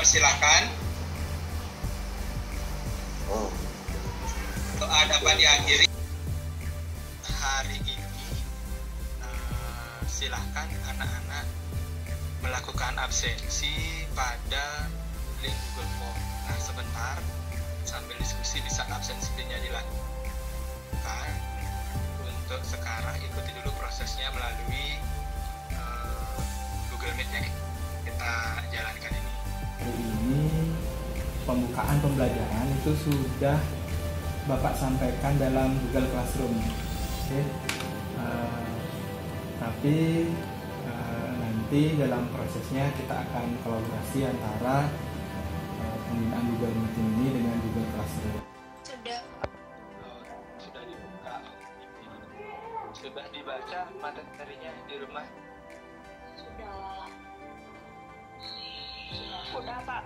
dipersilahkan doa dapat diakhiri hari ini. Silahkan anak-anak melakukan absensi pada link Google Form. Nah, sebentar sambil diskusi bisa absensinya dilakukan. Untuk sekarang ikuti dulu prosesnya melalui Google Meet yang kita jalankan ini. Hari ini pembukaan pembelajaran itu sudah Bapak sampaikan dalam Google Classroom. Oke. Tapi nanti dalam prosesnya kita akan kolaborasi antara penggunaan Google Meet ini dengan Google Classroom. Sudah dibuka. Sudah dibaca materinya di rumah? Udah Pak.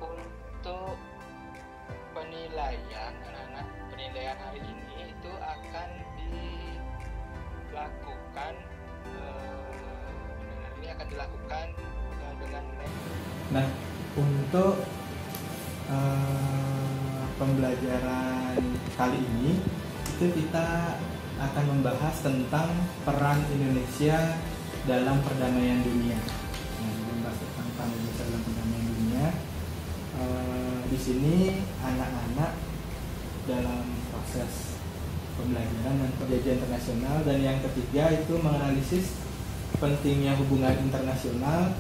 Untuk penilaian anak-anak, penilaian hari ini itu akan dilakukan dengan Nah, untuk pembelajaran kali ini itu kita akan membahas tentang peran Indonesia dalam perdamaian dunia. Nah, membahas tentang peran Indonesia dalam perdamaian dunia. Di sini anak-anak dalam proses pembelajaran dan perjanjian internasional, dan yang ketiga itu menganalisis pentingnya hubungan internasional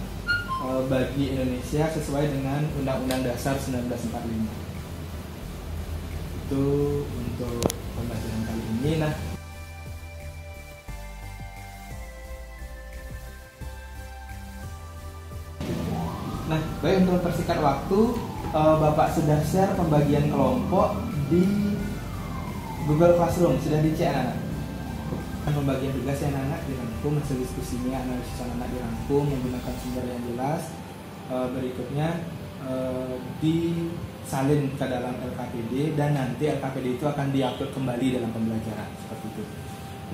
bagi Indonesia sesuai dengan Undang-Undang Dasar 1945. Itu untuk pembelajaran kali ini. Nah, baik, untuk mempersingkat waktu, Bapak sudah share pembagian kelompok di Google Classroom, sudah dicek anak-anak. Pembagian tugas anak-anak dirangkum, hasil diskusinya, analisis anak-anak dirangkum menggunakan sumber yang jelas. Berikutnya disalin ke dalam LKPD, dan nanti LKPD itu akan diupload kembali dalam pembelajaran, seperti itu.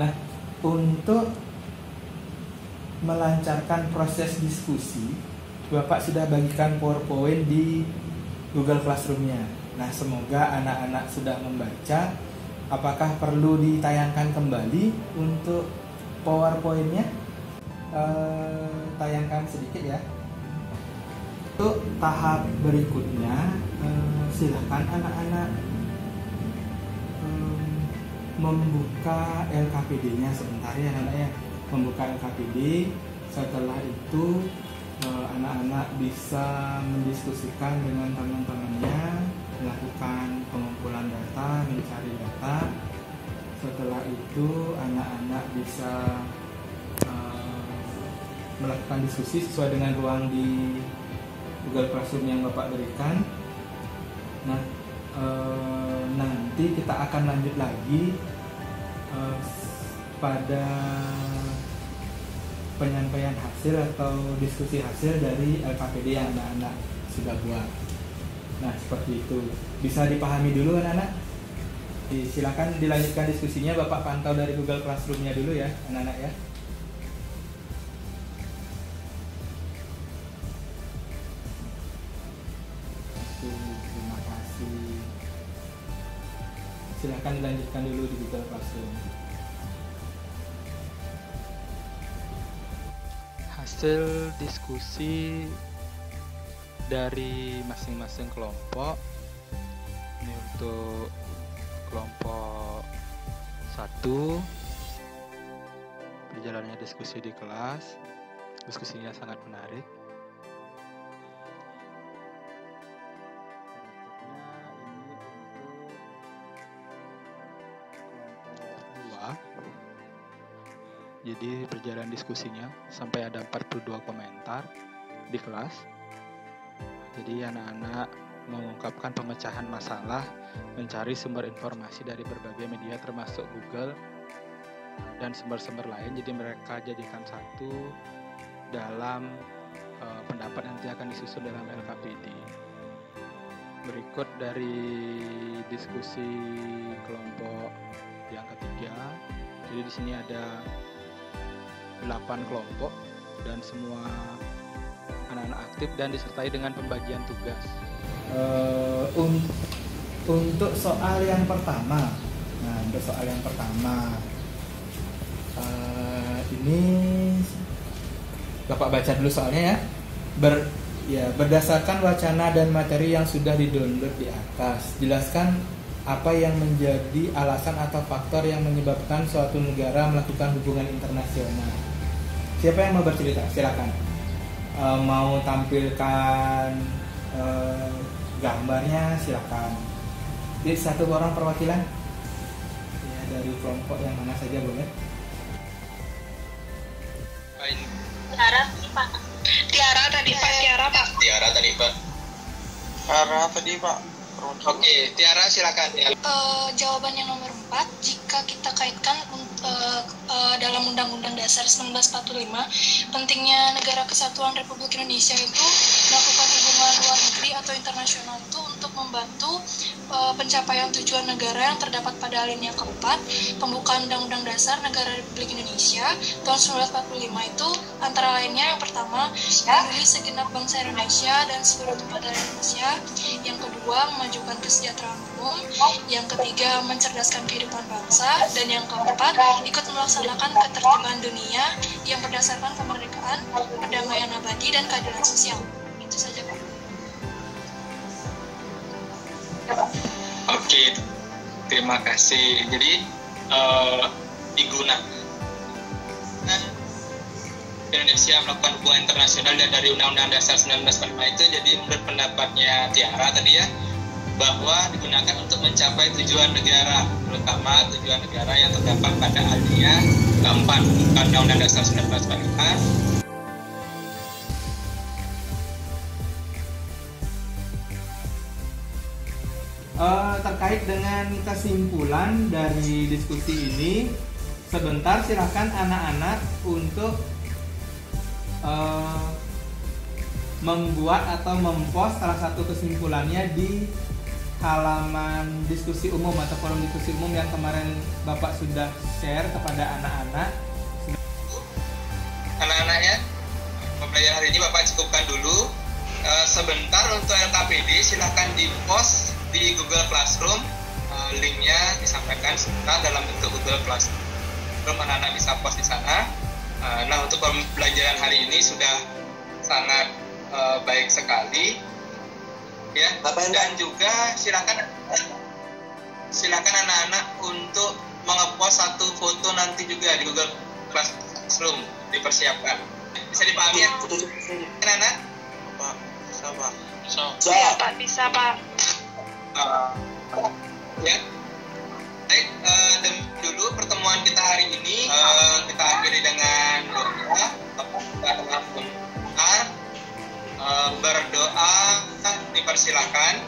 Nah, untuk melancarkan proses diskusi, Bapak sudah bagikan PowerPoint di Google Classroom-nya. Nah, semoga anak-anak sudah membaca. Apakah perlu ditayangkan kembali untuk PowerPoint-nya? Tayangkan sedikit ya. Untuk tahap berikutnya, silakan anak-anak membuka LKPD-nya sebentar ya anak-anak ya. Membuka LKPD. Setelah itu anak-anak bisa mendiskusikan dengan teman-temannya, melakukan pengumpulan data, mencari data. Setelah itu anak-anak bisa melakukan diskusi sesuai dengan ruang di Google Classroom yang Bapak berikan. Nah, nanti kita akan lanjut lagi pada penyampaian hasil atau diskusi hasil dari LKPD yang anak-anak sudah buat. Nah, seperti itu. Bisa dipahami dulu anak-anak? Silakan dilanjutkan diskusinya. Bapak pantau dari Google Classroom-nya dulu ya anak-anak ya. Terima kasih. Silakan dilanjutkan dulu di Google Classroom. Hasil diskusi dari masing-masing kelompok. Ini untuk kelompok 1, berjalannya diskusi di kelas. Diskusinya sangat menarik. Jadi berjalan diskusinya sampai ada 42 komentar di kelas. Jadi anak-anak mengungkapkan pemecahan masalah, mencari sumber informasi dari berbagai media termasuk Google dan sumber-sumber lain. Jadi mereka jadikan satu dalam pendapat nanti akan disusun dalam LKPD. Berikut dari diskusi kelompok yang ketiga. Jadi di sini ada 8 kelompok dan semua anak-anak aktif dan disertai dengan pembagian tugas. Untuk soal yang pertama, ini Bapak baca dulu soalnya ya. Berdasarkan wacana dan materi yang sudah di-download di atas, jelaskan apa yang menjadi alasan atau faktor yang menyebabkan suatu negara melakukan hubungan internasional. Siapa yang mau bercerita? Silakan. Mau tampilkan gambarnya, silakan. Jadi satu orang perwakilan ya, dari kelompok yang mana saja boleh. Tiara tadi Pak. Oke, Tiara silakan. Jawaban yang nomor 4, jika kita kaitkan dalam Undang-Undang Dasar 1945, pentingnya Negara Kesatuan Republik Indonesia itu melakukan hubungan luar negeri atau internasional itu untuk membantu pencapaian tujuan negara yang terdapat pada alinea keempat pembukaan Undang-Undang Dasar Negara Republik Indonesia tahun 1945 itu antara lainnya yang pertama, melindungi segenap bangsa Indonesia dan seluruh tempat dari Indonesia. Yang kedua, memajukan kesejahteraan umum. Yang ketiga, mencerdaskan kehidupan bangsa. Dan yang keempat, ikut melaksanakan ketertiban dunia yang berdasarkan kemerdekaan, perdamaian abadi, dan keadilan sosial. Itu saja, Pak. Oke, terima kasih. Jadi digunakan Indonesia melakukan hubungan internasional dan dari Undang-Undang Dasar 1945 itu, jadi menurut pendapatnya Tiara tadi ya, bahwa digunakan untuk mencapai tujuan negara, terutama tujuan negara yang terdapat pada alinea keempat Undang-Undang Dasar 1945. Terkait dengan kesimpulan dari diskusi ini, sebentar silahkan anak-anak untuk membuat atau mempost salah satu kesimpulannya di halaman diskusi umum atau forum diskusi umum yang kemarin Bapak sudah share kepada anak-anak. Anak-anaknya, pembelajaran hari ini Bapak cukupkan dulu. Sebentar untuk LKPD silahkan di-post di Google Classroom, linknya disampaikan sebentar dalam bentuk Google Classroom. Anak-anak bisa post di sana. Nah, untuk pembelajaran hari ini sudah sangat baik sekali, ya. Dan juga silakan anak-anak untuk mengepost satu foto nanti juga di Google Classroom, dipersiapkan. Bisa dipahami ya, anak-anak? Pak, bisa Pak. Iya Pak, bisa Pak. Ya. Baik, dulu pertemuan kita hari ini kita akhiri dengan berdoa, dipersilakan.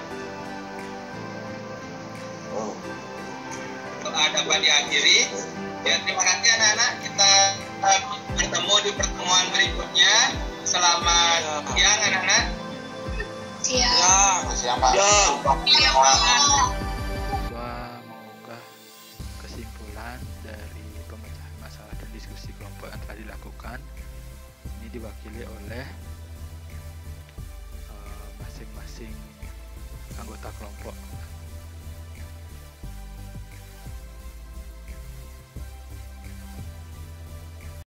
Doa dapat diakhiri. Ya, terima kasih anak-anak. Kita bertemu di pertemuan berikutnya. Selamat siang anak-anak. Siang Pak. Mengunggah kesimpulan dari pemecahan masalah dan diskusi kelompok yang telah dilakukan. Ini diwakili oleh masing-masing anggota kelompok.